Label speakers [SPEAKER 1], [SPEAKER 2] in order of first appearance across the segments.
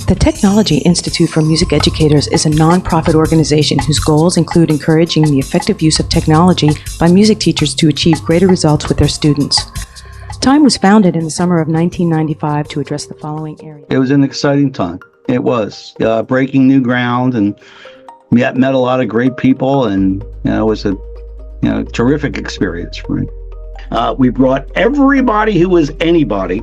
[SPEAKER 1] The Technology Institute for Music Educators is a nonprofit organization whose goals include encouraging the effective use of technology by music teachers to achieve greater results with their students. TIME was founded in the summer of 1995 to address the following areas.
[SPEAKER 2] It was an exciting time. It was breaking new ground, and met a lot of great people, and it was a terrific experience for me. We brought everybody who was anybody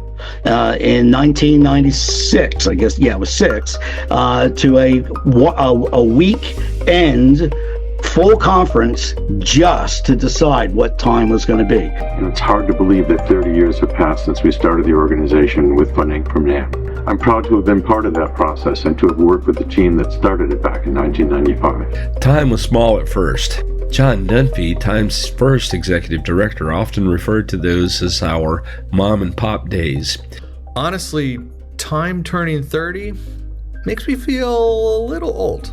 [SPEAKER 2] in 1996, I guess, it was 6, to a weekend full conference just to decide what time was going to be.
[SPEAKER 3] It's hard to believe that 30 years have passed since we started the organization with funding from NAMM. I'm proud to have been part of that process and to have worked with the team that started it back in 1995.
[SPEAKER 4] TIME was small at first. John Dunphy, TIME's first executive director, often referred to those as our mom and pop days.
[SPEAKER 5] Honestly, TIME turning 30 makes me feel a little old.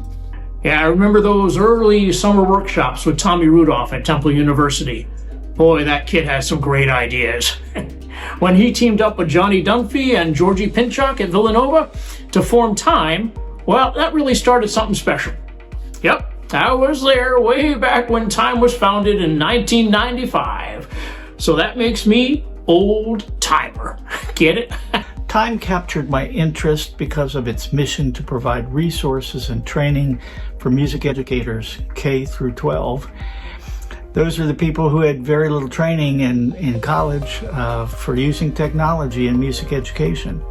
[SPEAKER 6] Yeah, I remember those early summer workshops with Tommy Rudolph at Temple University. Boy, that kid has some great ideas. When he teamed up with Johnny Dunphy and Georgie Pinchuk at Villanova to form TIME, well, that really started something special. Yep, I was there way back when TIME was founded in 1995. So that makes me old timer. Get it?
[SPEAKER 7] TIME captured my interest because of its mission to provide resources and training for music educators K through 12. Those are the people who had very little training in college for using technology in music education.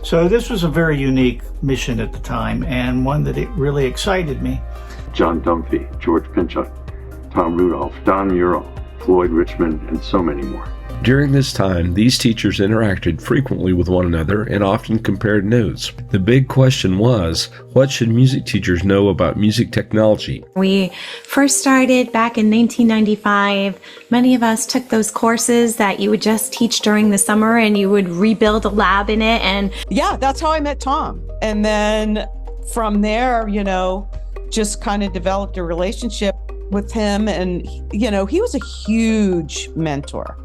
[SPEAKER 7] So this was a very unique mission at the time, and one that it really excited me.
[SPEAKER 3] John Dunphy, George Pinchuk, Tom Rudolph, Don Murrell, Floyd Richmond, and so many more.
[SPEAKER 4] During this time, these teachers interacted frequently with one another and often compared notes. The big question was, what should music teachers know about music technology?
[SPEAKER 8] We first started back in 1995. Many of us took those courses that you would just teach during the summer, and you would rebuild a lab in it. And
[SPEAKER 9] yeah, that's how I met Tom. And then from there, just kind of developed a relationship with him. And, he was a huge mentor.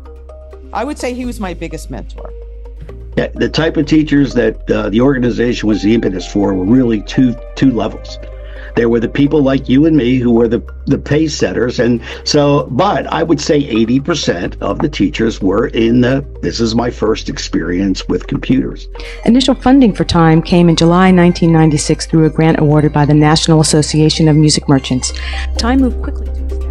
[SPEAKER 9] I would say he was my biggest mentor.
[SPEAKER 2] Yeah, the type of teachers that the organization was the impetus for were really two levels. There were the people like you and me who were the pace setters. And so, but I would say 80% of the teachers were this is my first experience with computers.
[SPEAKER 1] Initial funding for TIME came in July 1996 through a grant awarded by the National Association of Music Merchants. TIME moved quickly to establish.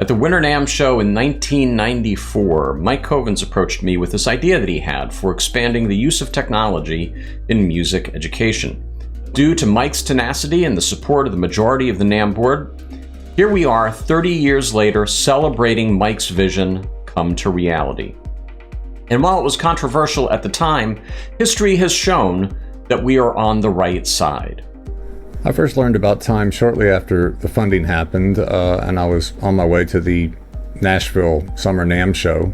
[SPEAKER 10] At the Winter NAMM show in 1994, Mike Covens approached me with this idea that he had for expanding the use of technology in music education. Due to Mike's tenacity and the support of the majority of the NAMM board, here we are 30 years later celebrating Mike's vision come to reality. And while it was controversial at the time, history has shown that we are on the right side.
[SPEAKER 11] I first learned about TIME shortly after the funding happened, and I was on my way to the Nashville Summer NAMM show,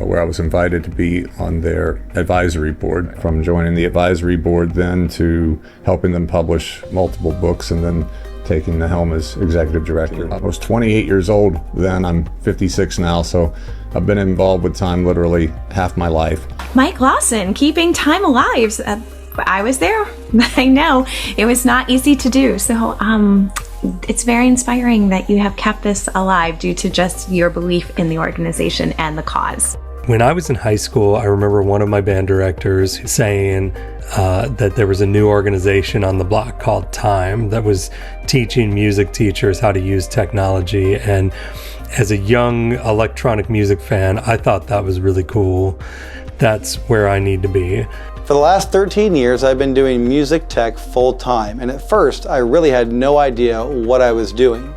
[SPEAKER 11] where I was invited to be on their advisory board. From joining the advisory board then to helping them publish multiple books and then taking the helm as executive director. I was 28 years old then, I'm 56 now, so I've been involved with TIME literally half my life.
[SPEAKER 8] Mike Lawson, keeping TIME alive. I was there. I know it was not easy to do. So it's very inspiring that you have kept this alive due to just your belief in the organization and the cause.
[SPEAKER 12] When I was in high school, I remember one of my band directors saying that there was a new organization on the block called TIME that was teaching music teachers how to use technology. And as a young electronic music fan, I thought that was really cool. That's where I need to be.
[SPEAKER 13] For the last 13 years, I've been doing music tech full-time, and at first, I really had no idea what I was doing.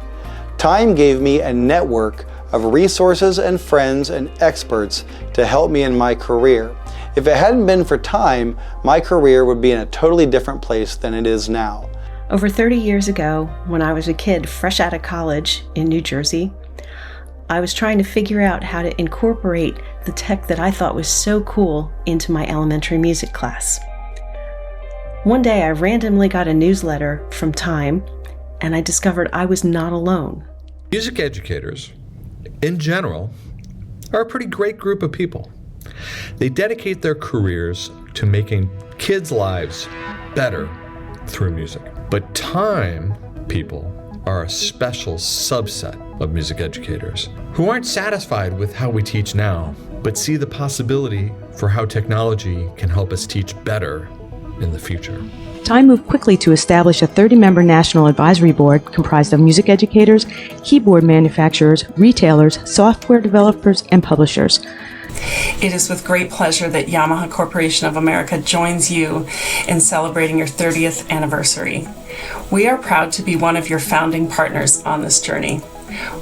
[SPEAKER 13] TIME gave me a network of resources and friends and experts to help me in my career. If it hadn't been for TIME, my career would be in a totally different place than it is now.
[SPEAKER 14] Over 30 years ago, when I was a kid fresh out of college in New Jersey, I was trying to figure out how to incorporate the tech that I thought was so cool into my elementary music class. One day I randomly got a newsletter from TIME, and I discovered I was not alone.
[SPEAKER 5] Music educators, in general, are a pretty great group of people. They dedicate their careers to making kids' lives better through music. But Time people are a special subset of music educators who aren't satisfied with how we teach now, but see the possibility for how technology can help us teach better in the future.
[SPEAKER 1] Time moved quickly to establish a 30-member national advisory board comprised of music educators, keyboard manufacturers, retailers, software developers, and publishers.
[SPEAKER 15] It is with great pleasure that Yamaha Corporation of America joins you in celebrating your 30th anniversary. We are proud to be one of your founding partners on this journey.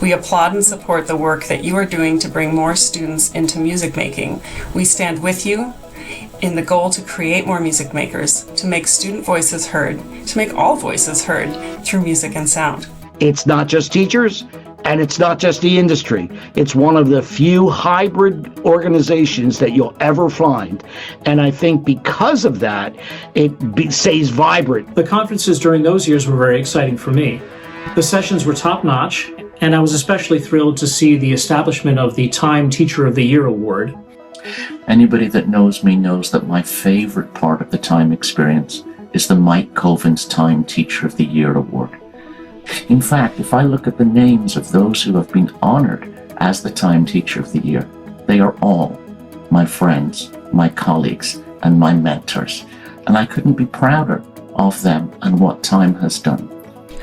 [SPEAKER 15] We applaud and support the work that you are doing to bring more students into music making. We stand with you in the goal to create more music makers, to make student voices heard, to make all voices heard through music and sound.
[SPEAKER 16] It's not just teachers, and it's not just the industry. It's one of the few hybrid organizations that you'll ever find. And I think because of that, it stays vibrant.
[SPEAKER 6] The conferences during those years were very exciting for me. The sessions were top-notch, and I was especially thrilled to see the establishment of the Time Teacher of the Year Award.
[SPEAKER 17] Anybody that knows me knows that my favorite part of the Time experience is the Mike Covens Time Teacher of the Year Award. In fact, if I look at the names of those who have been honored as the Time Teacher of the Year, they are all my friends, my colleagues, and my mentors. And I couldn't be prouder of them and what Time has done.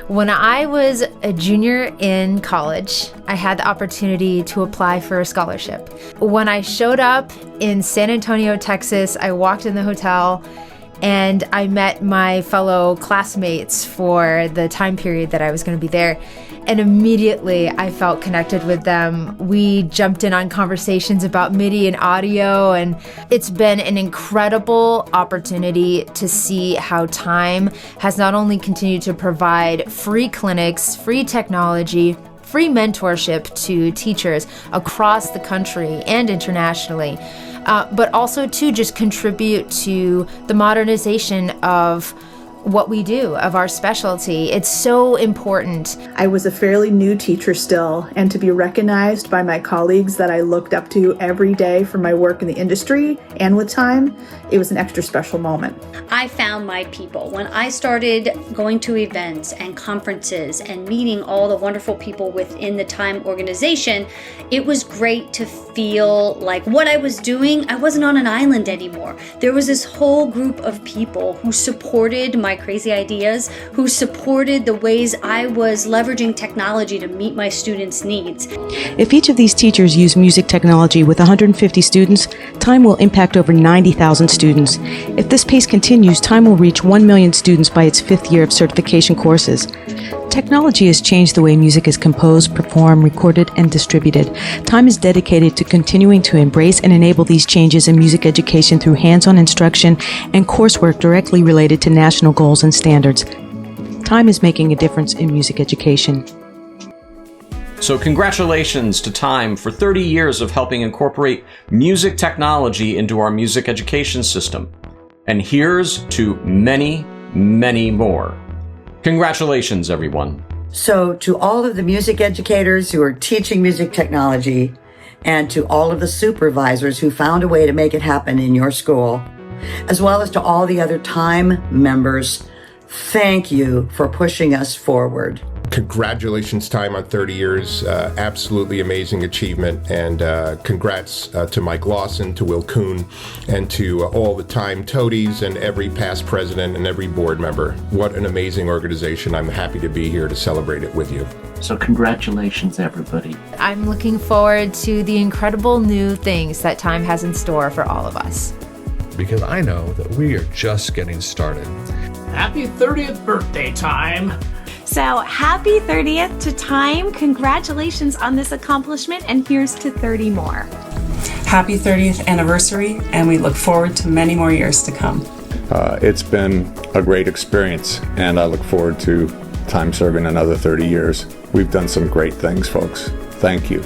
[SPEAKER 18] When I was a junior in college, I had the opportunity to apply for a scholarship. When I showed up in San Antonio, Texas, I walked in the hotel and I met my fellow classmates for the time period that I was going to be there. And immediately I felt connected with them. We jumped in on conversations about MIDI and audio, and it's been an incredible opportunity to see how Time has not only continued to provide free clinics, free technology, free mentorship to teachers across the country and internationally, but also to just contribute to the modernization of what we do, of our specialty. It's so important.
[SPEAKER 19] I was a fairly new teacher still, and to be recognized by my colleagues that I looked up to every day for my work in the industry and with Time, it was an extra special moment.
[SPEAKER 20] I found my people. When I started going to events and conferences and meeting all the wonderful people within the Time organization, it was great to feel like what I was doing, I wasn't on an island anymore. There was this whole group of people who supported my crazy ideas, who supported the ways I was leveraging technology to meet my students' needs.
[SPEAKER 1] If each of these teachers use music technology with 150 students, Time will impact over 90,000 students. If this pace continues, Time will reach 1 million students by its 5th year of certification courses. Technology has changed the way music is composed, performed, recorded, and distributed. Time is dedicated to continuing to embrace and enable these changes in music education through hands-on instruction and coursework directly related to national goals and standards. Time is making a difference in music education.
[SPEAKER 10] So congratulations to Time for 30 years of helping incorporate music technology into our music education system. And here's to many, many more. Congratulations, everyone.
[SPEAKER 21] So to all of the music educators who are teaching music technology, and to all of the supervisors who found a way to make it happen in your school, as well as to all the other Time members, thank you for pushing us forward.
[SPEAKER 22] Congratulations, Time, on 30 years. Absolutely amazing achievement. And congrats to Mike Lawson, to Will Kuhn, and to all the Time toadies and every past president and every board member. What an amazing organization. I'm happy to be here to celebrate it with you.
[SPEAKER 17] So congratulations, everybody.
[SPEAKER 18] I'm looking forward to the incredible new things that Time has in store for all of us.
[SPEAKER 5] Because I know that we are just getting started.
[SPEAKER 6] Happy 30th birthday, Time.
[SPEAKER 8] So happy 30th to Time. Congratulations on this accomplishment, and here's to 30 more.
[SPEAKER 15] Happy 30th anniversary, and we look forward to many more years to come.
[SPEAKER 11] It's been a great experience, and I look forward to Time serving another 30 years. We've done some great things, folks. Thank you.